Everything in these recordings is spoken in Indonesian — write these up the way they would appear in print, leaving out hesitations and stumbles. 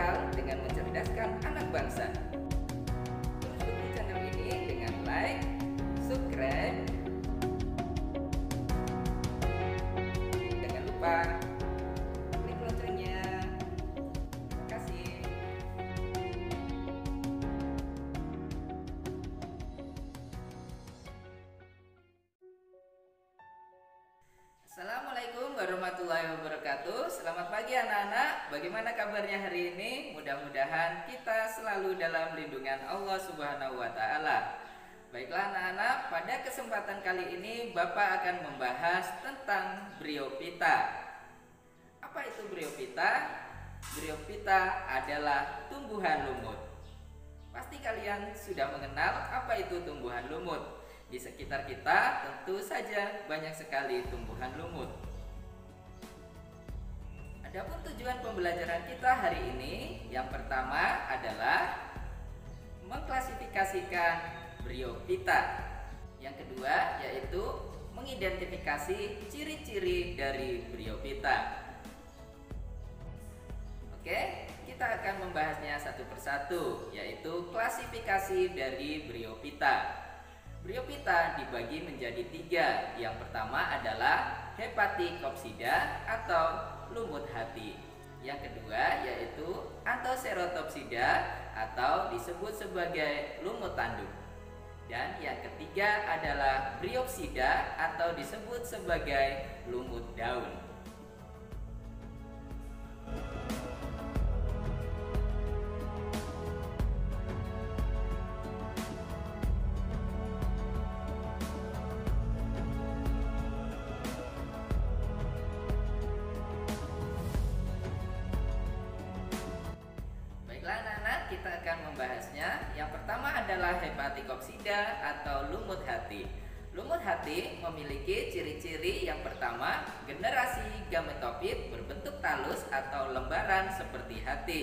lokal dengan mencerdaskan anak bangsa. Terus dukung channel ini dengan like, subscribe, jangan lupa klik loncengnya. Terima kasih. Assalamualaikum warahmatullahi wabarakatuh. Selamat pagi anak-anak. Bagaimana kabarnya hari ini? Mudah-mudahan kita selalu dalam lindungan Allah Subhanahu wa Ta'ala. Baiklah anak-anak, pada kesempatan kali ini Bapak akan membahas tentang bryophyta. Apa itu bryophyta? Bryophyta adalah tumbuhan lumut. Pasti kalian sudah mengenal apa itu tumbuhan lumut. Di sekitar kita tentu saja banyak sekali tumbuhan lumut. Adapun tujuan pembelajaran kita hari ini, yang pertama adalah mengklasifikasikan bryophyta. Yang kedua yaitu mengidentifikasi ciri-ciri dari bryophyta. Oke, kita akan membahasnya satu persatu, yaitu klasifikasi dari bryophyta. Bryophyta dibagi menjadi tiga. Yang pertama adalah Hepaticopsida atau lumut hati. Yang kedua yaitu Anthocerotopsida atau disebut sebagai lumut tanduk. Dan yang ketiga adalah Bryopsida atau disebut sebagai lumut daun. Anak-anak, kita akan membahasnya. Yang pertama adalah Hepaticopsida atau lumut hati. Lumut hati memiliki ciri-ciri yang pertama, generasi gametofit berbentuk talus atau lembaran seperti hati,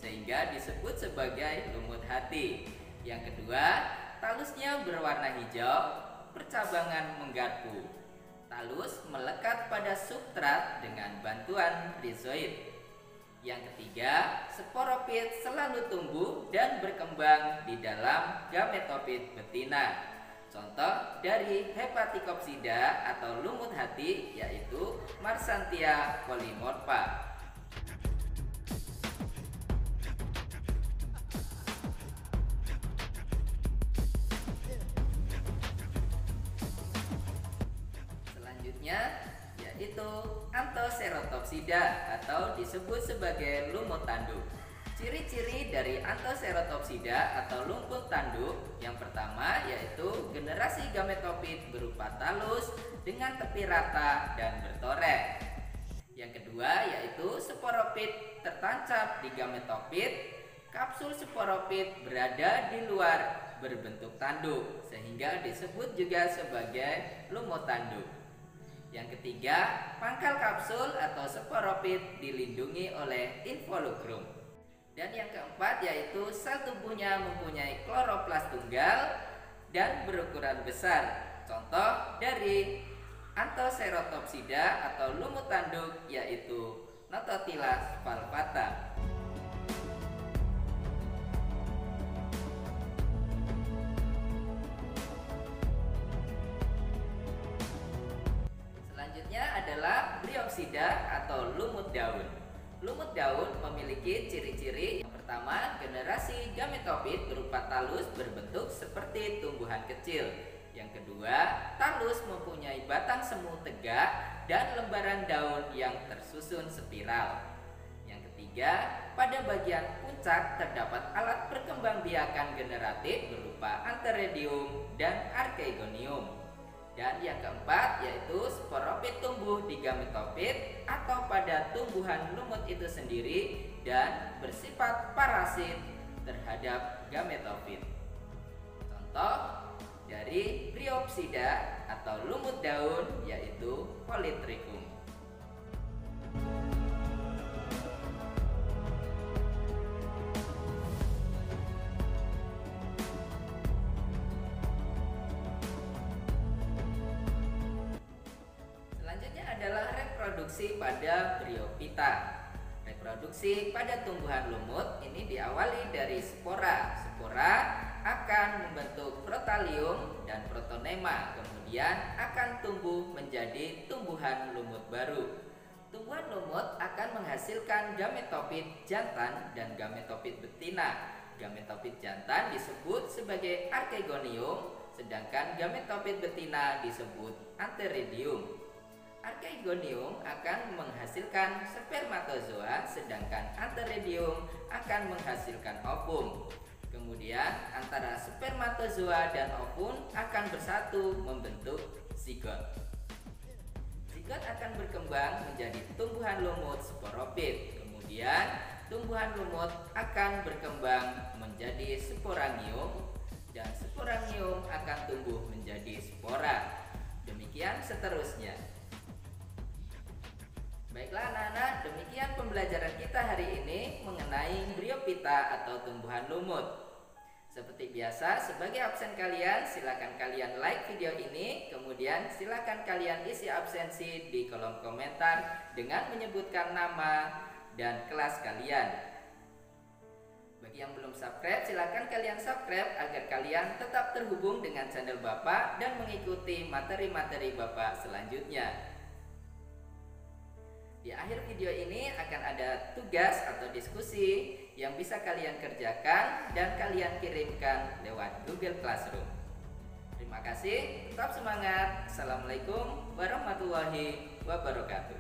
sehingga disebut sebagai lumut hati. Yang kedua, talusnya berwarna hijau, percabangan menggarpu. Talus melekat pada substrat dengan bantuan rizoid. Yang ketiga, sporopit selalu tumbuh dan berkembang di dalam gametofit betina. Contoh dari Hepaticopsida atau lumut hati yaitu Marsantia polymorpha. Selanjutnya yaitu Anthocerotopsida atau disebut sebagai lumut tanduk. Ciri-ciri dari Anthocerotopsida atau lumut tanduk yang pertama yaitu generasi gametofit berupa talus dengan tepi rata dan bertorek. Yang kedua yaitu sporopit tertancap di gametofit. Kapsul sporopit berada di luar berbentuk tanduk sehingga disebut juga sebagai lumut tanduk. Yang ketiga, pangkal kapsul atau sporopit dilindungi oleh involucrum. Dan yang keempat yaitu sel tubuhnya mempunyai kloroplas tunggal dan berukuran besar. Contoh dari Anthocerotopsida atau lumut tanduk yaitu Nototilas valvata. Selanjutnya adalah Bryopsida atau lumut daun. Lumut daun memiliki ciri-ciri. Yang pertama, generasi gametofit berupa talus berbentuk seperti tumbuhan kecil. Yang kedua, talus mempunyai batang semu tegak dan lembaran daun yang tersusun spiral. Yang ketiga, pada bagian puncak terdapat alat perkembangbiakan generatif berupa Antheridium dan Archegonium. Dan yang keempat yaitu sporopit tumbuh di gametofit atau pada tumbuhan lumut itu sendiri dan bersifat parasit terhadap gametofit. Contoh dari Bryopsida atau lumut daun yaitu Polytrichum. Selanjutnya adalah reproduksi pada bryophyta. Reproduksi pada tumbuhan lumut ini diawali dari spora. Spora akan membentuk protalium dan protonema, kemudian akan tumbuh menjadi tumbuhan lumut baru. Tumbuhan lumut akan menghasilkan gametofit jantan dan gametofit betina. Gametofit jantan disebut sebagai archegonium, sedangkan gametofit betina disebut antheridium. Archegonium akan menghasilkan spermatozoa, sedangkan antheridium akan menghasilkan ovum. Kemudian antara spermatozoa dan ovum akan bersatu membentuk zigot. Zigot akan berkembang menjadi tumbuhan lumut sporofit. Kemudian tumbuhan lumut akan berkembang menjadi sporangium, dan sporangium akan tumbuh menjadi spora. Demikian seterusnya. Baiklah anak-anak, demikian pembelajaran kita hari ini mengenai bryophyta atau tumbuhan lumut. Seperti biasa, sebagai absen kalian, silakan kalian like video ini, kemudian silakan kalian isi absensi di kolom komentar dengan menyebutkan nama dan kelas kalian. Bagi yang belum subscribe, silakan kalian subscribe agar kalian tetap terhubung dengan channel Bapak dan mengikuti materi-materi Bapak selanjutnya. Di akhir video ini akan ada tugas atau diskusi yang bisa kalian kerjakan dan kalian kirimkan lewat Google Classroom. Terima kasih, tetap semangat. Assalamualaikum warahmatullahi wabarakatuh.